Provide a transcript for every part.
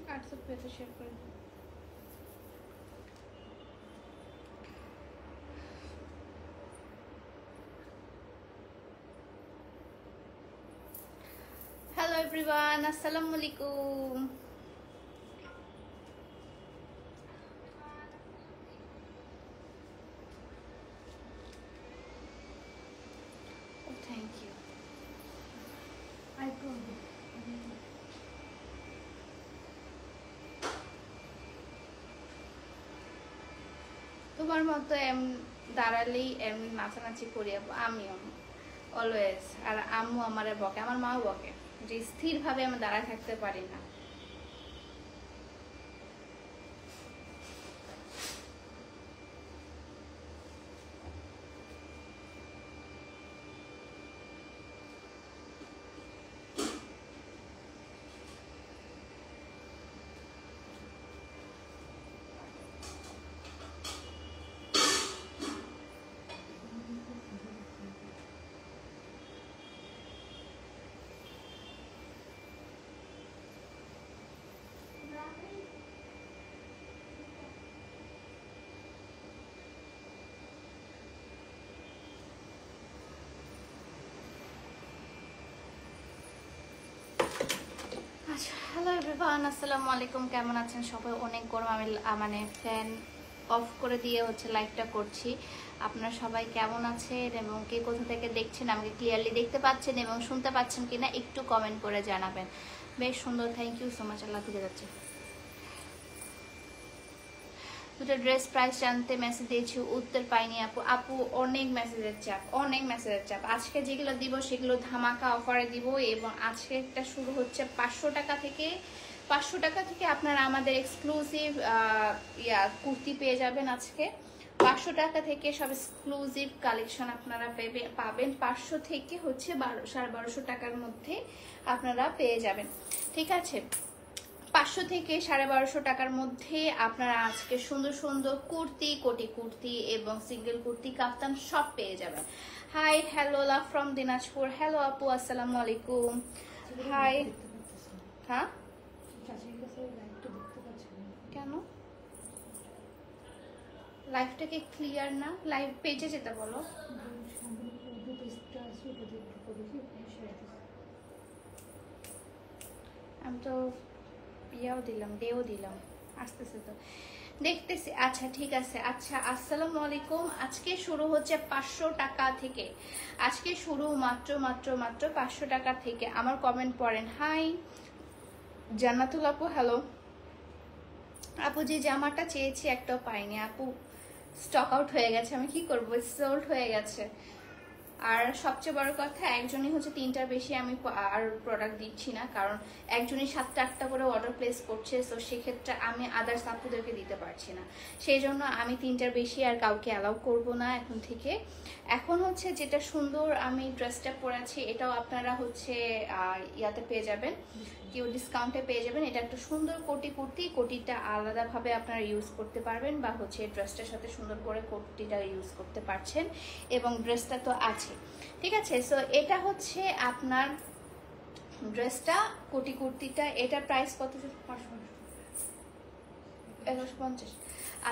WhatsApp पे तो share कर दो। हेलो एवरीवन, अस्सलाम वालेकुम। Thank you. তোমার মতো দাঁড়ালেই এমনি নাচানাচি করি আমিও অলওয়েজ। আর আম্মু আমারে বকে, আমার মাও বকে যে স্থিরভাবে আমি দাঁড়ায় থাকতে পারি না। আচ্ছা, হ্যালো এভরিওয়ান, আসসালামু আলাইকুম। কেমন আছেন সবাই? অনেক গরম, আমি মানে ফ্যান অফ করে দিয়ে হচ্ছে লাইভটা করছি। আপনারা সবাই কেমন আছেন এবং কে কোথা থেকে দেখছেন, আমাকে ক্লিয়ারলি দেখতে পাচ্ছেন এবং শুনতে পাচ্ছেন কিনা একটু কমেন্ট করে জানাবেন। বেশ সুন্দর, থ্যাংক ইউ সো মাচ। আল্লাহ থেকে যাচ্ছে। দুটো ড্রেস প্রাইস জানতে মেসেজ দিয়েছি, উত্তর পাইনি আপু। আপু অনেক মেসেজের চাপ, অনেক মেসেজের চাপ। আজকে যেগুলো দিব সেগুলো ধামাকা অফারে দিব এবং আজকে একটা শুরু হচ্ছে 500 টাকা থেকে। 500 টাকা থেকে আপনারা আমাদের এক্সক্লুসিভ কুর্তি পেয়ে যাবেন। আজকে 500 টাকা থেকে সব এক্সক্লুসিভ কালেকশন আপনারা পাবেন। 500 থেকে হচ্ছে 1250 টাকার মধ্যে আপনারা পেয়ে যাবেন। ঠিক আছে, 500 থেকে 1250 টাকার মধ্যে আপনারা আজকে সুন্দর সুন্দর কুর্তি, কোটি কুর্তি এবং সিঙ্গেল কুর্তি, কাফতান সব পেয়ে যাবেন। Hi, hello, love from Dinajpur. Hello আপু, আসসালামু আলাইকুম। হাই। হ্যাঁ, কেন লাইভটা কি ক্লিয়ার না? লাইভ পেজে যেতে বলো। আমি তো ইয়েও দিলাম, ডেও দিলাম, আসতেছে তো, দেখতেছি। আচ্ছা ঠিক আছে। আচ্ছা, আসসালামু আলাইকুম। আজকে শুরু হচ্ছে 500 টাকা থেকে। আজকে শুরু মাত্র মাত্র মাত্র 500 টাকা থেকে। আমার কমেন্ট পড়েন। হাই জান্নাতুল আপু, হ্যালো আপু। যে জামাটা চেয়েছি একটাও পাইনি আপু, স্টক আউট হয়ে গেছে। আমি কি করবো, সোল্ড হয়ে গেছে। আর সবচেয়ে বড় কথা, একজনই হচ্ছে 3টার বেশি আমি আর প্রোডাক্ট দিচ্ছি না, কারণ একজনই 7টা 8টা করে অর্ডার প্লেস করছে। তো সেক্ষেত্রে আমি আদার্স আপুদেরকে দিতে পারছি না, সেই জন্য আমি 3টার বেশি আর কাউকে অ্যালাউ করব না এখন থেকে। এখন হচ্ছে যেটা সুন্দর আমি ড্রেসটা পরেছি, এটাও আপনারা হচ্ছে ইয়াতে পেয়ে যাবেন, কেউ ডিসকাউন্টে পেয়ে যাবেন। এটা একটা সুন্দর কোটি কুর্তি, কোটিটা আলাদাভাবে আপনারা ইউজ করতে পারবেন বা হচ্ছে ড্রেসটার সাথে সুন্দর করে কোটিটা ইউজ করতে পারছেন এবং ড্রেসটা তো আছে। ঠিক আছে, সো এটা হচ্ছে আপনার ড্রেসটা, কোটি কুর্তিটা। এটার প্রাইস কত? 1150।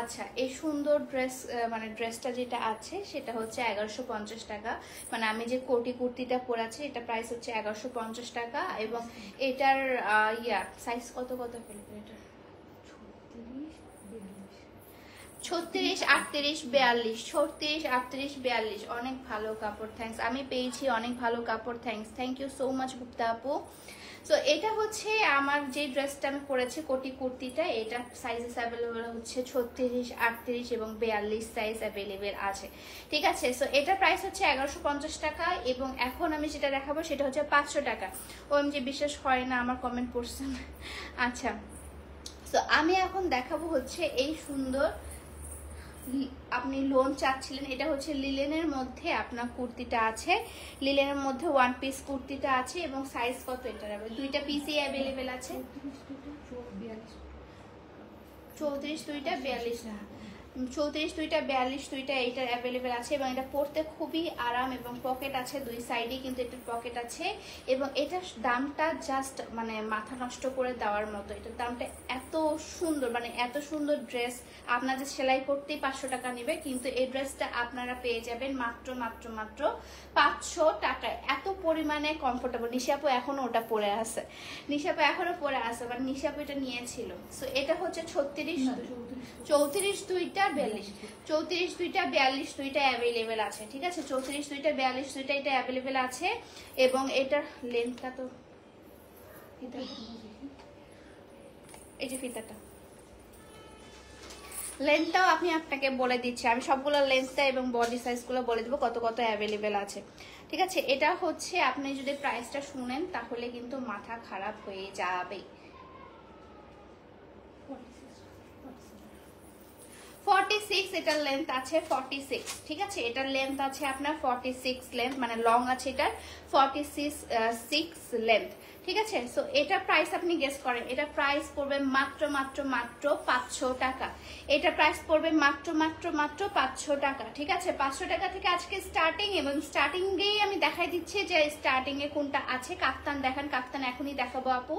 আচ্ছা, এই সুন্দর ড্রেস মানে ড্রেসটা যেটা আছে সেটা হচ্ছে 1150 টাকা। মানে আমি যে কোটি কুর্তিটা পরেছি এটা প্রাইস হচ্ছে 1150 টাকা। এবং এটার সাইজ কত কত ফেলবে? এটা 36, 38, 42, 36, 38, 42। অনেক ভালো কাপড়, থ্যাঙ্কস। আমি পেয়েছি অনেক ভালো কাপড়, thanks. Thank you so much Gupta আপু। সো এটা হচ্ছে আমার যে ড্রেসটা আমি পরেছি, কোটি কুর্তিটা, এটা সাইজেস অ্যাভেলেবেল হচ্ছে 36, 38 এবং 42 সাইজ অ্যাভেলেবেল আছে। ঠিক আছে, সো এটার প্রাইস হচ্ছে 1150 টাকা। এবং এখন আমি যেটা দেখাবো সেটা হচ্ছে 500 টাকা। যে বিশ্বাস হয় না, আমার কমেন্ট পড়ছেন। আচ্ছা, সো আমি এখন দেখাবো হচ্ছে এই সুন্দর, আপনি লোন চাচ্ছিলেন, এটা হচ্ছে লিলেনের মধ্যে আপনার কুর্তিটা আছে। লিলেনের মধ্যে ওয়ান পিস কুর্তিটা আছে এবং সাইজ কত? এটা 2টা পিসই অ্যাভেলেবেল আছে। 34 2টা 42 না। 34 দুইটা, 42 দুইটা এইটার অ্যাভেলেবেল আছে এবং এটা পরতে খুবই আরাম এবং পকেট আছে দুই সাইডে, কিন্তু এটার পকেট আছে এবং এটার দামটা জাস্ট মানে মাথা নষ্ট করে দেওয়ার মতো। এটার দামটা এত সুন্দর, মানে এত সুন্দর ড্রেস আপনাদের সেলাই করতেই 500 টাকা নেবে, কিন্তু এই ড্রেসটা আপনারা পেয়ে যাবেন মাত্র মাত্র মাত্র 500 টাকায়। এত পরিমাণে কমফোর্টেবল। নিশাপু এখনো ওটা পরে আছে, নিশাপু এখনো পরে আছে, মানে নিশাপু এটা নিয়েছিল। সো এটা হচ্ছে 36, 34 দুইটা, 42, 34 দুইটা, 42 দুইটা অ্যাভেলেবেল আছে, ঠিক আছে? 34 দুইটা, 42 দুইটা এটা অ্যাভেলেবেল আছে এবং এটার লেন্থটা তো এই যে ফিতাটা, লেন্থটাও আমি আপনাকে বলে দিচ্ছি, আমি সবগুলো লেন্থটা এবং বডি সাইজগুলো বলে দেবো কত কত অ্যাভেলেবেল আছে, ঠিক আছে? এটা হচ্ছে আপনি যদি প্রাইসটা শুনেন তাহলে কিন্তু মাথা খারাপ হয়ে যাবে। 46 এটার লেন্থ আছে, 46, ঠিক আছে? এটার লেন্থ আছে আপনার 46 লেন্থ, মানে লং আছে এটার 46 লেন্থ, ঠিক আছে? সো এটা প্রাইস আপনি গেস করেন, এটা প্রাইস পড়বে মাত্র মাত্র মাত্র 500 টাকা। এটা প্রাইস পড়বে মাত্র মাত্র মাত্র 500 টাকা, ঠিক আছে? 500 টাকা থেকে আজকে স্টার্টিং, এবং স্টার্টিং দিয়েই আমি দেখাই দিচ্ছি যে স্টার্টিং এ কোনটা আছে। কাফতান দেখান, কাফতান এখনই দেখাবো আপু।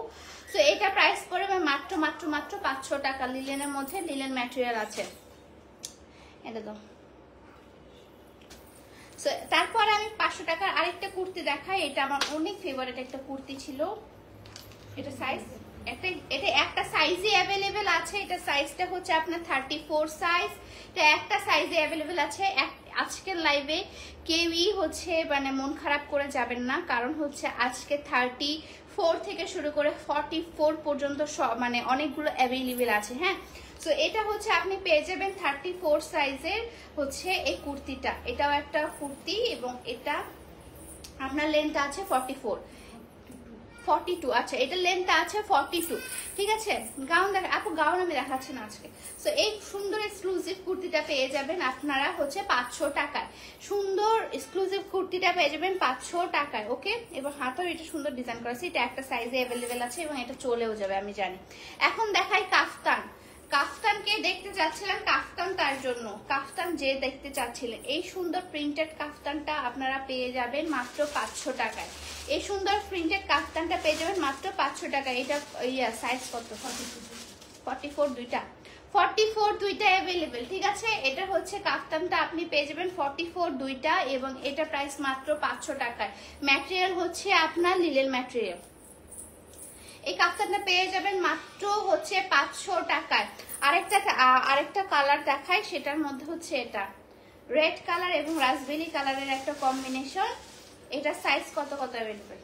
সো এটা প্রাইস পড়বে মাত্র মাত্র মাত্র 500 টাকা। লিলেনের মধ্যে লিলেন ম্যাটেরিয়াল আছে, এটা দাও। সো তারপর আমি 500 টাকার আরেকটা কুর্তি দেখাই, এটা আমার অনেক ফেভারিট একটা কুর্তি ছিল। এটা সাইজ এটা একটা সাইজে অ্যাভেলেবেল আছে, এটা সাইজটা হচ্ছে আপনার 34 সাইজ। তো একটা সাইজে অ্যাভেলেবেল আছে। আজকের লাইভে কেউই হচ্ছে মানে মন খারাপ করে যাবেন না, কারণ হচ্ছে আজকে 34 থেকে শুরু করে 44 পর্যন্ত মানে অনেকগুলো অ্যাভেলেবেল আছে, হ্যাঁ? সো এটা হচ্ছে আপনি পেয়ে যাবেন 34 সাইজের হচ্ছে এই কুর্তিটা। এটাও একটা কুর্তি এবং এটা আপনার লেন্থ আছে 42, আচ্ছা এটা লেন্থটা আছে 42, ঠিক আছে? গাউন দেখা আপু, গাউন আমি দেখাচ্ছি না আজকে। সো এই সুন্দর এক্সক্লুসিভ কুর্তিটা পেয়ে যাবেন আপনারা হচ্ছে 500 টাকায়। সুন্দর এক্সক্লুসিভ কুর্তিটা পেয়ে যাবেন 500 টাকায়, ওকে? এবং হাতেও এটা সুন্দর ডিজাইন করা আছে, এটা একটা সাইজে অ্যাভেলেবেল আছে এবং এটা চলেও যাবে আমি জানি। এখন দেখাই কাফতান। কাফতানকে দেখতে চাচ্ছিলেন, কাফতান তার জন্য, কাফতান যে দেখতে চাচ্ছিলেন, এই সুন্দর প্রিন্টেড কাফতানটা আপনারা পেয়ে যাবেন মাত্র 500 টাকায়। এই সুন্দর প্রিন্টেড কাফতানটা পেয়ে যাবেন মাত্র 500 টাকায়। এটা সাইজ কত? 44 দুইটা, 44 দুইটা অ্যাভেলেবেল, ঠিক আছে? এটা হচ্ছে কাফতানটা আপনি পেয়ে যাবেন 44 দুইটা এবং এটা প্রাইস মাত্র 500 টাকায়। ম্যাটেরিয়াল হচ্ছে আপনার লিলেন ম্যাটেরিয়াল। এই কাফতানটা পেয়ে যাবেন মাত্র হচ্ছে 500 টাকায়। আরেকটা কালার দেখাই, সেটার মধ্যে হচ্ছে এটা রেড কালার এবং রাসবেরি কালারের একটা কম্বিনেশন। এটা সাইজ কত কত অ্যাভেলেবেল?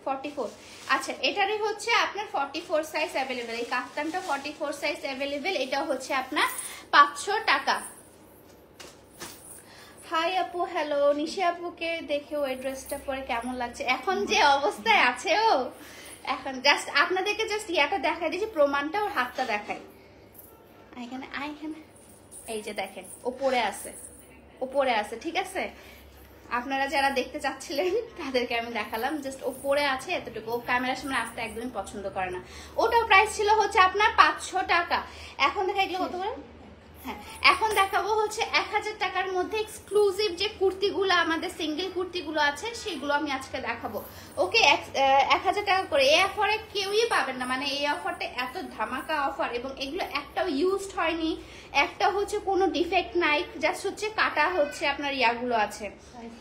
44, আচ্ছা এটারই হচ্ছে আপনার 44 সাইজ অ্যাভেলেবেল। এই কাফতানটা 44 সাইজ অ্যাভেলেবেল, এটা হচ্ছে আপনার 500 টাকা। হাই আপু, হ্যালো। নিশি আপুকে দেখে ওই ড্রেসটা পরে কেমন লাগছে? এখন যে অবস্থায় আছে ও, এখন জাস্ট আপনাদেরকে জাস্ট ইয়াটা দেখাই দিয়েছি, প্রমাণটা ওর হাতটা দেখাই। এখানে এই যে দেখেন ওপরে আছে, ঠিক আছে? আপনারা যারা দেখতে চাচ্ছিলেন তাদেরকে আমি দেখালাম, জাস্ট ওপরে আছে এতটুকু। ও ক্যামেরার সামনে আসতে একদমই পছন্দ করে না। ওটার প্রাইস ছিল হচ্ছে আপনার 500 টাকা। এখন দেখা এগুলো কত করে? হ্যাঁ, এখন দেখাবো হচ্ছে 1000 টাকার মধ্যে এক্সক্লুসিভ যে কুর্তিগুলো, আমাদের সিঙ্গেল কুর্তিগুলো আছে সেগুলো আমি আজকে দেখাবো, ওকে? 1000 টাকা করে। এই অফারে কেউই পাবেন না, মানে এই অফারটা এত ধামাকা অফার এবং এগুলো একটাও ইউজড হয়নি, একটা হচ্ছে কোনো ডিফেক্ট নাই, জাস্ট হচ্ছে কাটা হচ্ছে আপনার ইয়াগুলো আছে,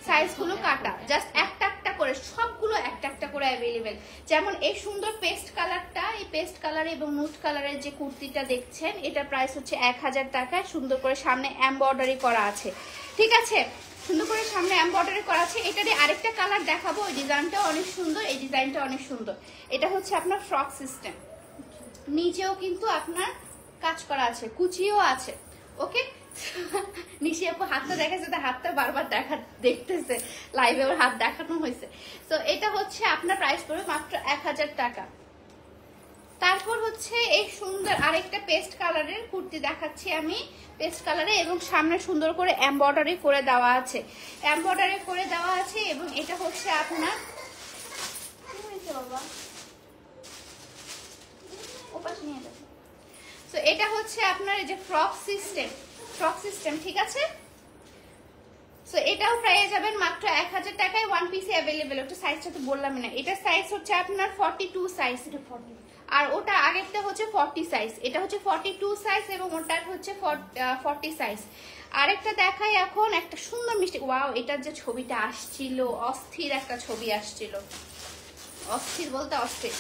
সাইজগুলো কাটা, জাস্ট একটা একটা করে, সবগুলো একটা একটা করে অ্যাভেলেবেল। যেমন এই সুন্দর পেস্ট কালারটা, এই পেস্ট কালার এবং নুট কালারের যে কুর্তিটা দেখছেন, এটা প্রাইস হচ্ছে 1000 টাকা। সুন্দর করে সামনে এমব্রয়ডারি করা আছে, ঠিক আছে? সুন্দর করে সামনে এমব্রয়ডারি করা আছে। এটারই আরেকটা কালার দেখাবো, এই ডিজাইনটা অনেক সুন্দর, এই ডিজাইনটা অনেক সুন্দর। এটা হচ্ছে আপনার ফ্রক সিস্টেম, নিচেও কিন্তু আপনার কাজ করা আছে, কুচিও আছে, ওকে? নিশি আপু হাতটা দেখাচ্ছে, তার হাতটা বারবার দেখতেছে, লাইভে ওর হাত দেখানো হয়েছে। তো এটা হচ্ছে আপনার প্রাইস পড়বে মাত্র 1000 টাকা। তারপর হচ্ছে এই সুন্দর আরেকটা পেস্ট কালারের কুর্তি দেখাচ্ছি আমি, পেস্ট কালারে এবং সামনে সুন্দর করে এমব্রয়ডারি করে দেওয়া আছে, এবং এটা হচ্ছে আপনার বাবা, তো এটা হচ্ছে আপনার এই যে ফ্রক সিস্টেম, ফ্রক সিস্টেম, ঠিক আছে। সো এটাও পেয়ে যাবেন মাত্র 1000 টাকায়, ওয়ান পিসে অ্যাভেলেবেল। ওটা সাইজটা তো বললাম না, এটা সাইজ হচ্ছে আপনার 42 সাইজ, আর ওটা আগেরটা হচ্ছে 40 সাইজ, এটা হচ্ছে 42 সাইজ এবং ওটার হচ্ছে 40 সাইজ। আরেকটা দেখাই এখন, একটা সুন্দর মিষ্টি, ওয়াও, এটার যে ছবিটা আসছিল অস্থির একটা ছবি আসছিল, অস্থির বলতে অস্থির।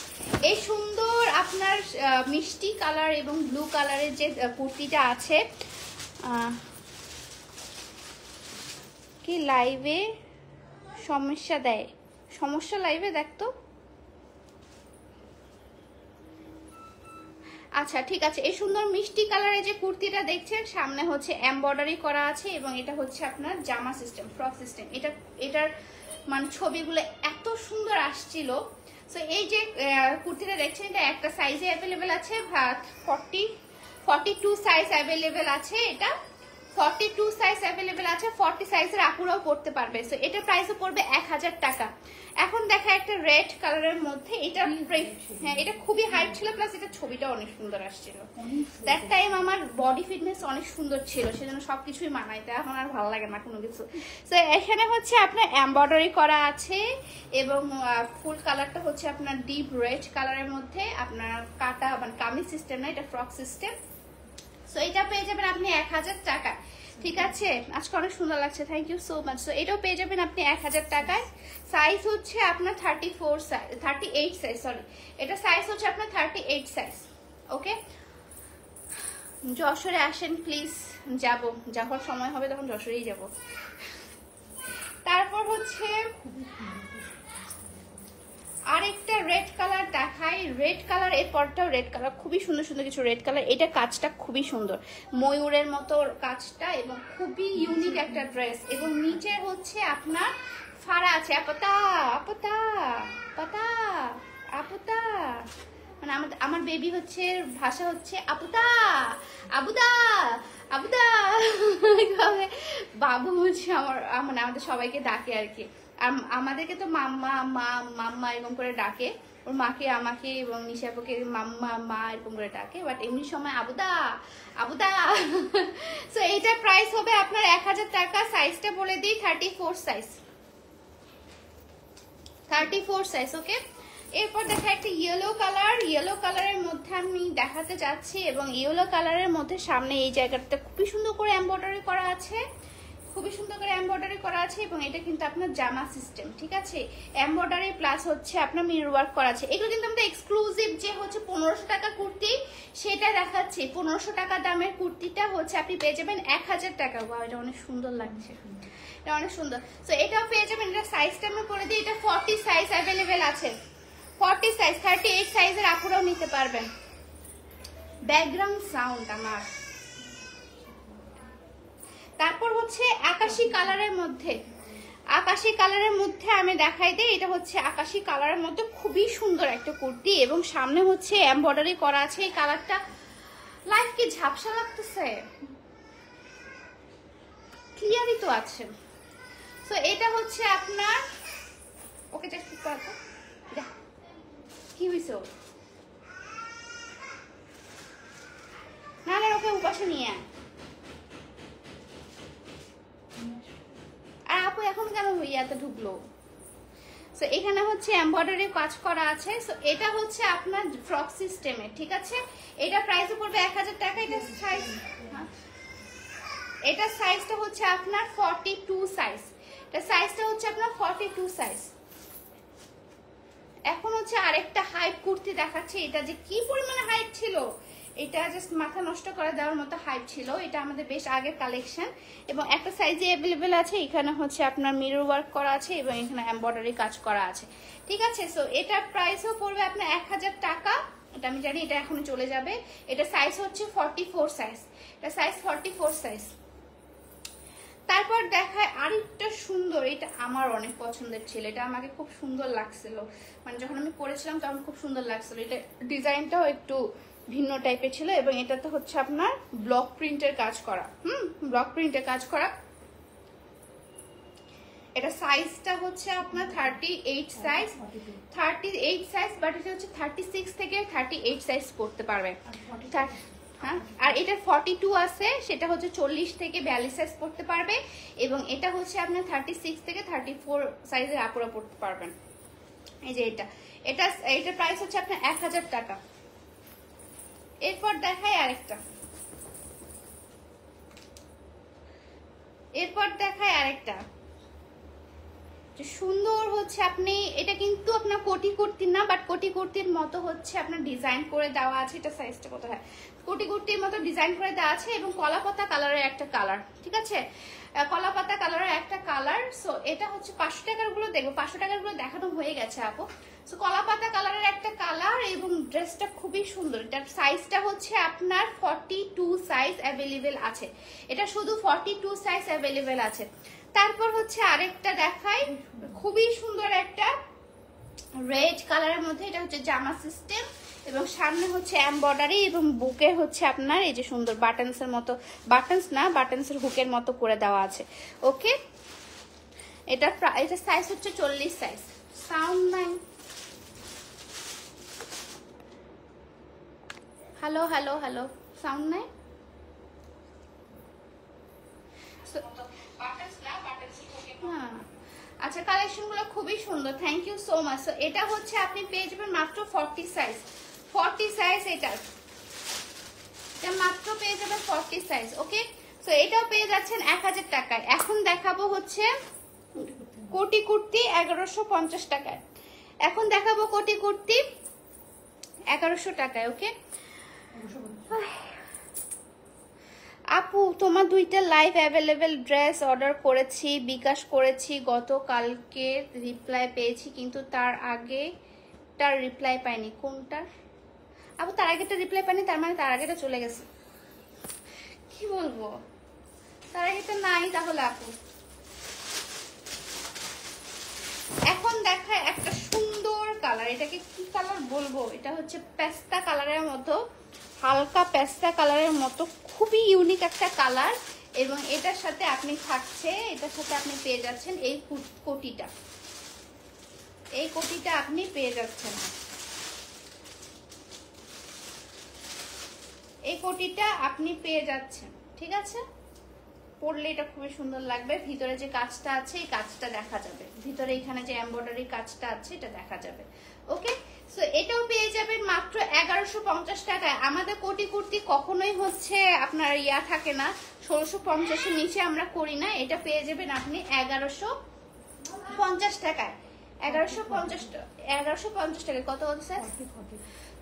এই সুন্দর আপনার মিষ্টি কালার এবং ব্লু কালারের যে কুর্তিটা আছে, কি লাইভে সমস্যা দেয়, সমস্যা লাইভে দেখতো। আচ্ছা ঠিক আছে, এই সুন্দর মিষ্টি কালারের যে কুর্তিটা দেখছেন সামনে হচ্ছে এমব্রয়ডারি করা আছে এবং এটা হচ্ছে আপনার জামা সিস্টেম, ফ্রক সিস্টেম। এটার মানে ছবিগুলো এত সুন্দর আসছিল। সো এই যে কুর্তিটা দেখছেন এটা একটা সাইজে অ্যাভেলেবেল আছে, 42 সাইজ অ্যাভেলেবেল আছে, এটা 42 সাইজ অ্যাভেলেবেল আছে, 40 সাইজের আপুরাও পড়তে পারবে। সো এটার প্রাইসও পড়বে 1000 টাকা। এখন দেখা একটা রেড কালারের মধ্যে, এটা হ্যাঁ এটা খুবই হাইট ছিল, প্লাস এটা ছবিটা অনেক সুন্দর আসছিল। দ্যাট টাইম আমার বডি ফিটনেস অনেক সুন্দর ছিল, সেজন্য সবকিছুই মানাইতে, এখন আর ভালো লাগে না কোনো কিছু। সো এখানে হচ্ছে আপনার এমব্রয়ডারি করা আছে এবং ফুল কালারটা হচ্ছে আপনার ডিপ রেড কালারের মধ্যে, আপনার কাটা মানে কামিজ সিস্টেম না, এটা ফ্রক সিস্টেম। সো এটা পেয়ে যাবেন আপনি 1000 টাকা, ঠিক আছে। আজকে অনেক সুন্দর লাগছে, thank you so much. So এটাও পেয়ে যাবেন আপনি 1000 টাকায়। সাইজ হচ্ছে আপনার 38 সাইজ, সরি, এটা সাইজ হচ্ছে আপনার 38 সাইজ। ওকে, যশোরে আসেন প্লিজ, যাব, যখন সময় হবে তখন যশোরেই যাব। তারপর হচ্ছে আরেকটা রেড কালার দেখাই, রেড কালার, এর পরটাও রেড কালার, খুবই সুন্দর সুন্দর কিছু রেড কালার। এটা কাজটা খুবই সুন্দর, ময়ূরের মতো কাজটা এবং খুবই ইউনিক একটা ড্রেস। এবং নিচে হচ্ছে আপনার ফাড়া আছে, আপতা আপতা আপতা আপতা, মানে আমার বেবি হচ্ছে ভাষা হচ্ছে আপুতা আবুদা আবুদা, বাবু হচ্ছে আমার মানে আমাদের সবাইকে ডাকে আর কি। আমাদেরকে তো মাম্মা মা মাম্মা এরকম করে ডাকে, ওর মাকে আমাকে এবং নিশাপুকে মাম্মা মা এরকম করে ডাকে, বাট এমনি সময় আবুদা আবুদা। সো এইটার প্রাইস হবে আপনার 1000 টাকা। সাইজটা বলে দিই 34 সাইজ, 34 সাইজ। ওকে, এরপর দেখা একটা ইয়েলো কালার, ইয়েলো কালারের মধ্যে আমি দেখাতে যাচ্ছি এবং ইয়েলো কালারের মধ্যে সামনে এই জায়গাটা খুবই সুন্দর করে এমব্রয়ডারি করা আছে, খুবই সুন্দর করে এমব্রয়ডারি করা আছে এবং এটা কিন্তু আপনার জামা সিস্টেম, ঠিক আছে। এমব্রয়ডারি প্লাস হচ্ছে আপনার মিরর ওয়ার্ক করা আছে। এগুলো কিন্তু আমাদের এক্সক্লুসিভ যে হচ্ছে 1500 টাকা কুর্তি সেটা দেখাচ্ছি। 1500 টাকা দামের কুর্তিটা হচ্ছে আপনি পেয়ে যাবেন 1000 টাকা। ওয়াও, এটা অনেক সুন্দর লাগছে, এটা অনেক সুন্দর। সো এটাও পেয়ে যাবেন, এটা সাইজটা আমি করে দিই, এটা 40 সাইজ অ্যাভেলেবেল আছে, 40 সাইজ, 38 সাইজের আপুরাও নিতে পারবেন। ব্যাকগ্রাউন্ড সাউন্ড আমার। তারপর হচ্ছে আকাশী কালারের মধ্যে, আকাশী কালারের মধ্যে আমি দেখাই দিই, এটা হচ্ছে আকাশী কালারের মধ্যে খুবই সুন্দর একটা কুর্তি এবং সামনে হচ্ছে এমব্রয়ডারি করা আছে। এই কালারটা লাইট কি ঝাপসা লাগতেছে, ক্লিয়ারই তো আছে। সো এটা হচ্ছে আপনার, ওকে জাস্ট করো, কি হইছে না না, ওকে উপাসে নিয়ে আর আপু এখন কেন হইয়াতে ঢুকলো। সো এখানে হচ্ছে এমব্রয়ডারি কাজ করা আছে। সো এটা হচ্ছে আপনার ফ্রক সিস্টেমে, ঠিক আছে। এটা প্রাইসে পড়বে 1000 টাকা। এটা সাইজ, এটা সাইজটা হচ্ছে আপনার 42 সাইজ, এটা সাইজটা হচ্ছে আপনার 42 সাইজ। এখন হচ্ছে আরেকটা হাইট কুর্তি দেখাচ্ছি, এটা যে কি পরিমাণে হাইট ছিল, এটা জাস্ট মাথা নষ্ট করে দেওয়ার মতো হাইট ছিল। এটা আমাদের বেশ আগের কালেকশন এবং একটা সাইজে অ্যাভেলেবেল আছে। এখানে হচ্ছে আপনার মিরর ওয়ার্ক করা আছে এবং এখানে এমব্রয়ডারি কাজ করা আছে, ঠিক আছে। সো এটার প্রাইসও পড়বে আপনার 1000 টাকা। এটা আমি জানি এটা এখনো চলে যাবে। এটা সাইজ হচ্ছে 44 সাইজ, এটা সাইজ 44 সাইজ। তারপর দেখায় আরেকটা সুন্দর, এটা আমার অনেক পছন্দের ছিল, এটা আমাকে খুব সুন্দর লাগছিল, মানে যখন আমি পরেছিলাম তখন খুব সুন্দর লাগছিল। এটা ডিজাইনটাও একটু ভিন্ন টাইপের ছিল এবং এটাতে হচ্ছে আপনার ব্লক প্রিন্টের কাজ করা, ব্লক প্রিন্টের কাজ করা। এটা সাইজটা হচ্ছে আপনার 38 সাইজ, 38 সাইজ, বাট এটা হচ্ছে 36 থেকে 38 সাইজ পড়তে পারবে। হ্যাঁ, আর এটার 42 আছে, সেটা হচ্ছে 40 থেকে 42 সাইজ পড়তে পারবে, এবং এটা হচ্ছে আপনার 36 থেকে 34 সাইজের আপুরা পড়তে পারবেন। এই যে এটার প্রাইস হচ্ছে আপনার 1000 টাকা। এরপর দেখাই আরেকটা, সুন্দর হচ্ছে আপনি, এটা কিন্তু আপনার কোটি কুর্তি না, বাট কোটি কুর্তির মতো হচ্ছে আপনার ডিজাইন করে দেওয়া আছে। এটা সাইজটা কত হয়, কোটি কুর্তির মতো ডিজাইন করে দেওয়া আছে, এবং কলাপাতা কালারের একটা কালার, ঠিক আছে, কলাপাতা কালারের একটা কালার। সো এটা হচ্ছে 500 টাকার গুলো দেখবো, 500 টাকার গুলো দেখানো হয়ে গেছে আপু। সো কলাপাতা কালারের একটা কালার, এবং ড্রেসটা খুবই সুন্দর। এটার সাইজটা হচ্ছে আপনার 42 সাইজ অ্যাভেলেবেল আছে, এটা শুধু 42 সাইজ অ্যাভেলেবেল আছে। তারপর হচ্ছে আরেকটা দেখাই, খুবই সুন্দর একটা রেড কালারের মধ্যে, এটা হচ্ছে জামা সিস্টেম, এবং সামনে হচ্ছে এমব্রয়ডারি, এবং বুকে হচ্ছে আপনার এই যে সুন্দর বাটনসের মতো, বাটনস না, বাটনসের হুকের মতো করে দেওয়া আছে। ওকে, এটা সাইজ হচ্ছে 40 সাইজ। সাউন্ড নাই, হ্যালো হ্যালো হ্যালো, সাউন্ড নাই। হ্যাঁ, আচ্ছা, কালেকশন গুলো খুবই সুন্দর, থ্যাংক ইউ সো মাচ। এটা হচ্ছে আপনি পেয়ে যাবেন মাত্র 40 সাইজ, 40 সাইজ, এটা মাত্র পেয়ে যাবেন 40 সাইজ। ওকে, সো এটাও পেয়ে যাচ্ছেন 1000 টাকায়। এখন দেখাবো হচ্ছে কোটি কুর্তি 1150 টাকায়। এখন দেখাবো কোটি কুর্তি 1100 টাকায়। ওকে আপু, তোমার 2টা লাইভ অ্যাভেলেবেল ড্রেস অর্ডার করেছি, বিকাশ করেছি, গতকালকে রিপ্লাই পেয়েছি, কিন্তু তার আগেটার রিপ্লাই পাইনি। কোনটার আপু? তার আগেটা রিপ্লাই পাইনি, তার মানে তার আগেটা চলে গেছে। কি বলবো, তার আগেটা নাই তাহলে আপু। এখন দেখায় একটা সুন্দর কালার, এটাকে কি কালার বলবো, এটা হচ্ছে পেস্তা কালারের মতো, হালকা পেস্তা কালারের মতো, খুবই ইউনিক একটা কালার। এবং এটার সাথে আপনি পেয়ে যাচ্ছেন এই কোটিটা, আপনি পেয়ে যাচ্ছেন, এই কোটিটা আপনি পেয়ে যাচ্ছেন, ঠিক আছে। পরলে এটা খুবই সুন্দর লাগবে, ভিতরে যে কাজটা আছে এই কাজটা দেখা যাবে, ভিতরে এখানে যে এমব্রয়ডারি কাজটা আছে এটা দেখা যাবে। ওকে, সো এটাও পেয়ে যাবেন মাত্র 1150 টাকায়। আমাদের কোটি কুর্তি কখনোই হচ্ছে আপনার থাকে না, 1650-এর নিচে আমরা করি না। এটা পেয়ে যাবেন আপনি 1150 টাকায়, 1150 টাকায়। কত হচ্ছে?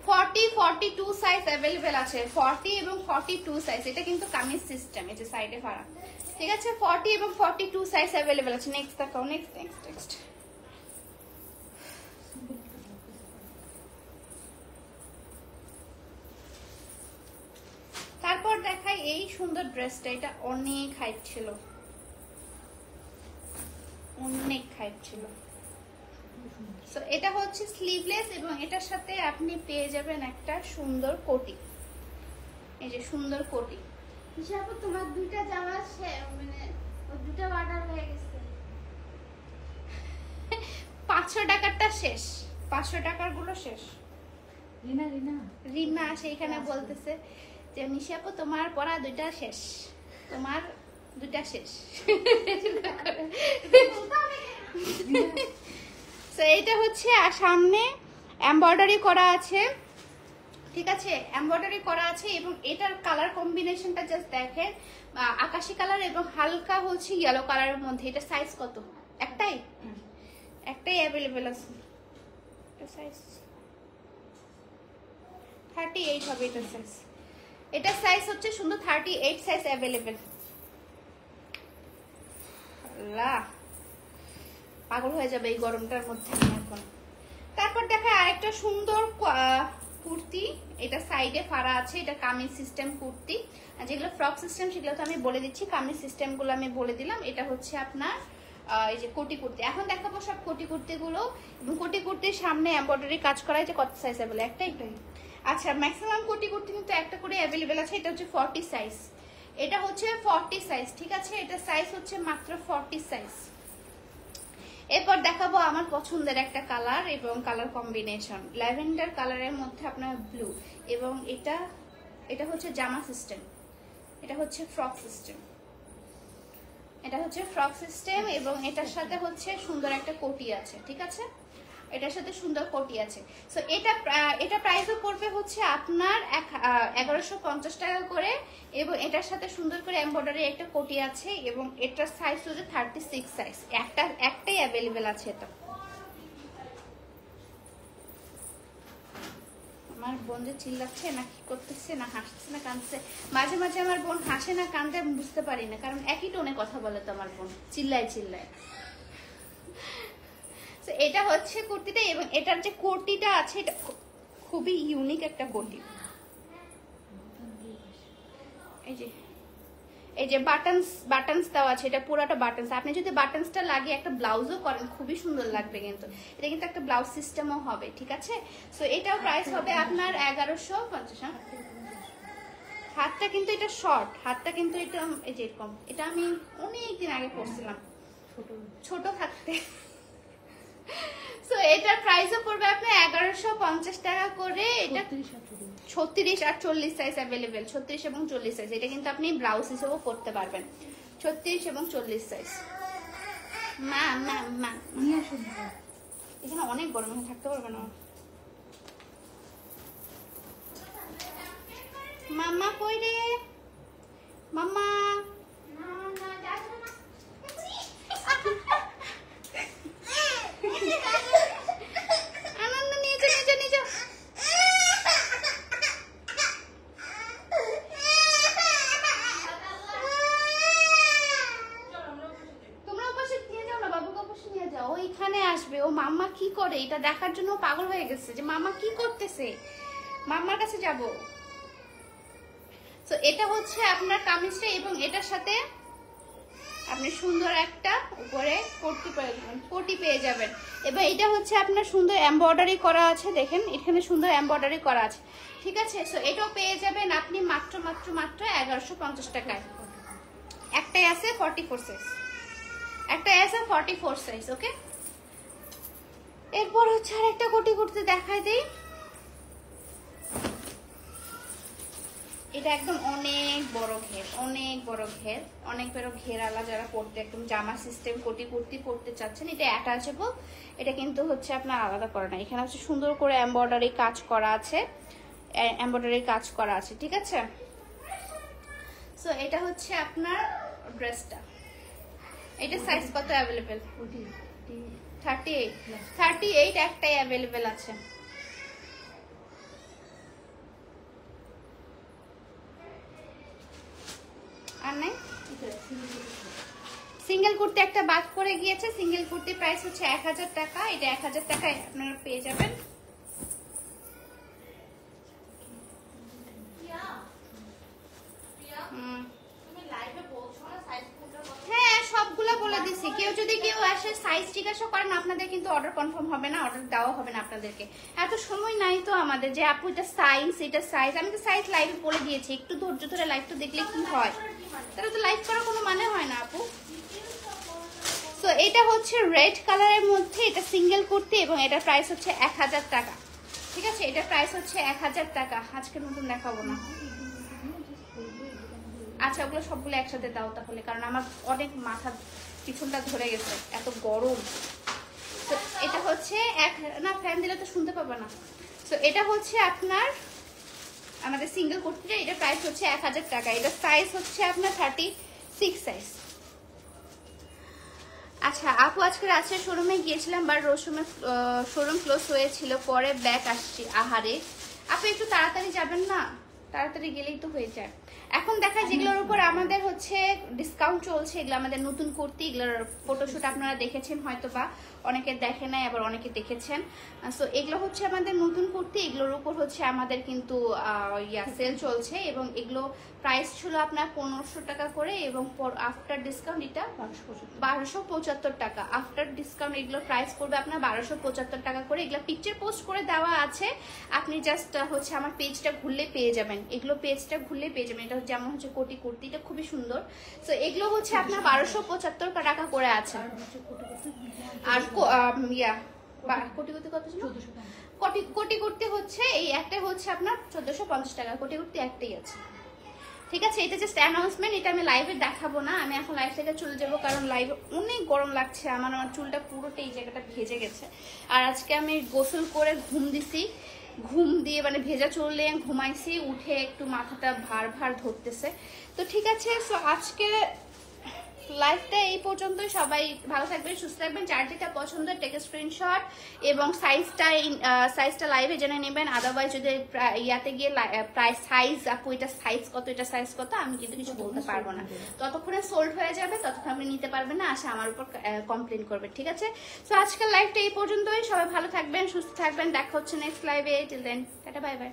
42 সাইজ অ্যাভেলেবেল আছে, 40 এবং 42 সাইজ। এটা কিন্তু কামিজ সিস্টেম, এই যে সাইডে ফাড়া, ঠিক আছে। 40 এবং 42 সাইজ অ্যাভেলেবেল আছে। নেক্সট দেখাও, নেক্সট। তারপর দেখাই এই সুন্দর ড্রেসটা, এটা অনেক হাইপ ছিল, সো এটা হচ্ছে স্লিভলেস, এবং এটার সাথে আপনি পেয়ে যাবেন একটা সুন্দর কোটি, এই যে সুন্দর কোটি। হিসাবে তোমার 2টা জামা মানে 2টা অর্ডার হয়ে গেছে। 500 টাকারটা শেষ, 500 টাকার গুলো শেষ। রিনা সেইখানে বলতেছে যে নিশি আপু তোমার পড়া 2টা শেষ, তোমার 2টা শেষ। তো এটা হচ্ছে সামনে এমব্রয়ডারি করা আছে, ঠিক আছে, এমব্রয়ডারি করা আছে, এবং এটার কালার কম্বিনেশনটা জাস্ট দেখেন, আকাশি কালার এবং হালকা হচ্ছে ইয়েলো কালারের মধ্যে। এটা সাইজ কত? একটাই অ্যাভেলেবেল আছে, এটা সাইজ 38 হবে। এটা সাইজ হচ্ছে সুন্দর 38 সাইজ অ্যাভেলেবেল। আল্লাহ, পাগল হয়ে যাবে এই গরমটার মধ্যে এখন। তারপর দেখা আরেকটা সুন্দর কুর্তি, এটা সাইডে ফাড়া আছে, এটা কামিজ সিস্টেম কুর্তি। যেগুলো ফ্রক সিস্টেম সেগুলো তো আমি বলে দিচ্ছি, কামিজ সিস্টেম গুলো আমি বলে দিলাম। এটা হচ্ছে আপনার এই যে কোটি কুর্তি। এখন দেখাবো সব কোটি কুর্তি গুলো, এবং কোটি কুর্তির সামনে এমব্রয়ডারি কাজ করা আছে। কত সাইজ অ্যাভেলেবল? একটাই। আচ্ছা, ম্যাক্সিমাম কোটি কুর্তি কিন্তু একটা করে অ্যাভেলেবেল আছে। এটা হচ্ছে 40 সাইজ, এটা হচ্ছে 40 সাইজ, ঠিক আছে। এটা সাইজ হচ্ছে মাত্র 40 সাইজ। এরপর দেখাবো আমার পছন্দের একটা কালার এবং কালার কম্বিনেশন, ল্যাভেন্ডার কালারের মধ্যে আপনার ব্লু, এবং এটা এটা হচ্ছে জামা সিস্টেম, এটা হচ্ছে ফ্রক সিস্টেম, এটা হচ্ছে ফ্রক সিস্টেম এবং এটার সাথে হচ্ছে সুন্দর একটা কোটি আছে, ঠিক আছে, এটার সাথে সুন্দর কোটি আছে। সো এটা প্রাইসও পড়বে হচ্ছে আপনার 1150 টাকা করে এবং এটার সাথে সুন্দর করে এমব্রয়ডারি একটা কোটি আছে এবং এটার সাইজ হচ্ছে 36 সাইজ, একটাই অ্যাভেলেবেল আছে। এটা আমার বোন যে চিল্লাচ্ছে না কি করতেছে, না হাসছে না কাঁদছে, মাঝে মাঝে আমার বোন হাসে না কাঁদে আমি বুঝতে পারি না, কারণ একই টোনে কথা বলে তো আমার বোন, চিল্লায় চিল্লায়। এটা হচ্ছে কুর্তিটা এবং এটার যে কোটিটা আছে এটা খুবই ইউনিক একটা কোটি। এই যে বাটনস দেওয়া আছে, এটা পুরোটা বাটনস। আপনি যদি বাটনসটা লাগিয়ে একটা ব্লাউজও করেন খুবই সুন্দর লাগবে, কিন্তু এটা কিন্তু একটা ব্লাউজ সিস্টেমও হবে, ঠিক আছে। সো এটাও প্রাইস হবে আপনার 1150। হাতটা কিন্তু এটা শর্ট, হাতটা কিন্তু এটা এই যে এরকম, এটা আমি অনেকদিন আগে পরছিলাম ছোট থাকতে। সো এটার প্রাইসও পড়বে আপনার 1150 টাকা করে। এটা 36 আর 40 সাইজ অ্যাভেলেবেল, 36 এবং 40 সাইজ। এটা কিন্তু আপনি ব্লাউজ হিসেবেও পরতে পারবেন, 36 এবং 40 সাইজ। মা মা মা এখানে অনেক গরম, থাকতে পারবে না। মাম্মা কই রে মাম্মা? আনন্দ নিয়ে যা নিয়ে যা নিয়ে যা। তোমরা পাশে নিয়ে যাও না, বাবুকে পাশে নিয়ে যাও, ওইখানে আসবে। ও মাম্মা কি করে এটা দেখার জন্য পাগল হয়ে গেছে যে মাম্মা কি করতেছে, মাম্মার কাছে যাব। তো এটা হচ্ছে আপনার কামিজটা এবং এটার সাথে আপনি সুন্দর একটা উপরে কোটি পেয়ে যাবেন এবং এটা হচ্ছে আপনার সুন্দর এমব্রয়ডারি করা আছে, দেখেন এখানে সুন্দর এমব্রয়ডারি করা আছে, ঠিক আছে। সো এটাও পেয়ে যাবেন আপনি মাত্র 1150 টাকায়। একটাই আছে 44 সাইজ, একটাই আছে 44 সাইজ, ওকে। এরপর হচ্ছে আরেকটা কোটি করতে দেখাই দেই। এটা একদম অনেক বড় ঘের, অনেক বড় ঘের, অনেক বড় ঘেরালা যারা পড়তে একদম জামা সিস্টেম কোটি কুর্তি পড়তে চাচ্ছেন, এটা অ্যাটাচেবল। এটা কিন্তু হচ্ছে আপনার আলাদা করা না, এখানে হচ্ছে সুন্দর করে এমব্রয়ডারি কাজ করা আছে, এমব্রয়ডারি কাজ করা আছে, ঠিক আছে। সো এটা হচ্ছে আপনার ড্রেসটা। এটা সাইজ কত অ্যাভেলেবেল? 38 একটাই অ্যাভেলেবেল আছে। আর নাই সিঙ্গেল কুর্তি একটা বাদ পড়ে গিয়েছে, সিঙ্গেল কুর্তি প্রাইস হচ্ছে 1000 টাকা। এটা 1000 টাকায় আপনারা পেয়ে যাবেন। হ্যাঁ সবগুলা বলে দিছি, কেউ যদি কেউ আসে সাইজ জিজ্ঞাসা করেন আপনাদের কিন্তু অর্ডার কনফার্ম হবে না, অর্ডার দেওয়া হবে না আপনাদেরকে। এত সময় নাই তো আমাদের যে আপু এটা সাইজ, এটা সাইজ। আমি তো সাইজ লাইভে বলে দিয়েছি, একটু ধৈর্য ধরে লাইভটা দেখলে কি হয়, তাহলে তো লাইভ করার কোনো মানে হয় না আপু। সো এটা হচ্ছে রেড কালারের মধ্যে, এটা সিঙ্গেল কুর্তি এবং এটার প্রাইস হচ্ছে 1000 টাকা, ঠিক আছে। এটার প্রাইস হচ্ছে 1000 টাকা। আজকে নতুন দেখাবো না, আচ্ছা ওগুলো সবগুলো একসাথে দাও তাহলে, কারণ আমার অনেক মাথা পিছনটা ধরে গেছে, এত গরম। তো এটা হচ্ছে না ফ্যান দিলে তো শুনতে পাবে না। তো এটা হচ্ছে আপনার আমাদের সিঙ্গেল কুর্তিটা, এটা প্রাইস হচ্ছে 1000 টাকা। এটা সাইজ হচ্ছে আপনার 36 সাইজ। আচ্ছা আপু আজকে রাজশাহী শোরুমে গিয়েছিলাম, বাট শোরুম ক্লোজ হয়েছিল, পরে ব্যাক আসছি। আহারে আপু একটু তাড়াতাড়ি যাবেন না, তাড়াতাড়ি গেলেই তো হয়ে যায়। এখন দেখা যেগুলোর উপর আমাদের হচ্ছে ডিসকাউন্ট চলছে, এগুলো আমাদের নতুন কুর্তি, এগুলোর ফটোশুট আপনারা দেখেছেন হয়তো, বা অনেকে দেখে নাই আবার অনেকে দেখেছেন। সো এগুলো হচ্ছে আমাদের নতুন কুর্তি, এগুলোর উপর হচ্ছে আমাদের কিন্তু সেল চলছে এবং এগুলো প্রাইস ছিল আপনার 1500 টাকা করে এবং আফটার ডিসকাউন্ট এটা 1275 টাকা। আফটার ডিসকাউন্ট এগুলোর প্রাইস পড়বে আপনার 1275 টাকা করে। এগুলো পিকচার পোস্ট করে দেওয়া আছে, আপনি জাস্ট হচ্ছে আমার পেজটা ঘুরলে পেয়ে যাবেন, এগুলো পেজটা ঘুরলে পেয়ে যাবেন। এটা যেমন হচ্ছে কোটি কুর্তিটা খুবই সুন্দর। সো এগুলো হচ্ছে আপনার 1275 টাকা করে আছে। আর কোটি কোটি কত ছিল? কোটি করতে হচ্ছে এই একটাই হচ্ছে আপনার 1450 টাকা। কোটি করতে একটাই আছে, ঠিক আছে? এটা জাস্ট অ্যানাউন্সমেন্ট, এটা আমি লাইভে দেখাবো না, আমি এখন লাইভ থেকে চলে যাবো, কারণ লাইভে অনেক গরম লাগছে আমার চুলটা পুরোটা এই জায়গাটা ভেজে গেছে। আর আজকে আমি গোসল করে ঘুম দিছি, ঘুম দিয়ে মানে ভেজা চুলে ঘুমাইছি, উঠে একটু মাথাটা ভার ভার ধরতেছে। তো ঠিক আছে, সো আজকে লাইভটা এই পর্যন্তই। সবাই ভালো থাকবেন, সুস্থ থাকবেন। যার যেটা পছন্দ টেক স্ক্রিনশট এবং সাইজটা লাইভে জেনে নেবেন। আদারওয়াইজ যদি ইয়াতে গিয়ে প্রাইস সাইজ আপু এটা সাইজ কত, এটা সাইজ কত, আমি কিন্তু কিছু বলতে পারবো না। ততক্ষণে সোল্ড হয়ে যাবে, ততক্ষণ আপনি নিতে পারবেন না, আসে আমার উপর কমপ্লেন করবেন, ঠিক আছে? সো আজকের লাইভটা এই পর্যন্তই। সবাই ভালো থাকবেন, সুস্থ থাকবেন, দেখা হচ্ছে নেক্সট লাইভে। Till then tata, bye by.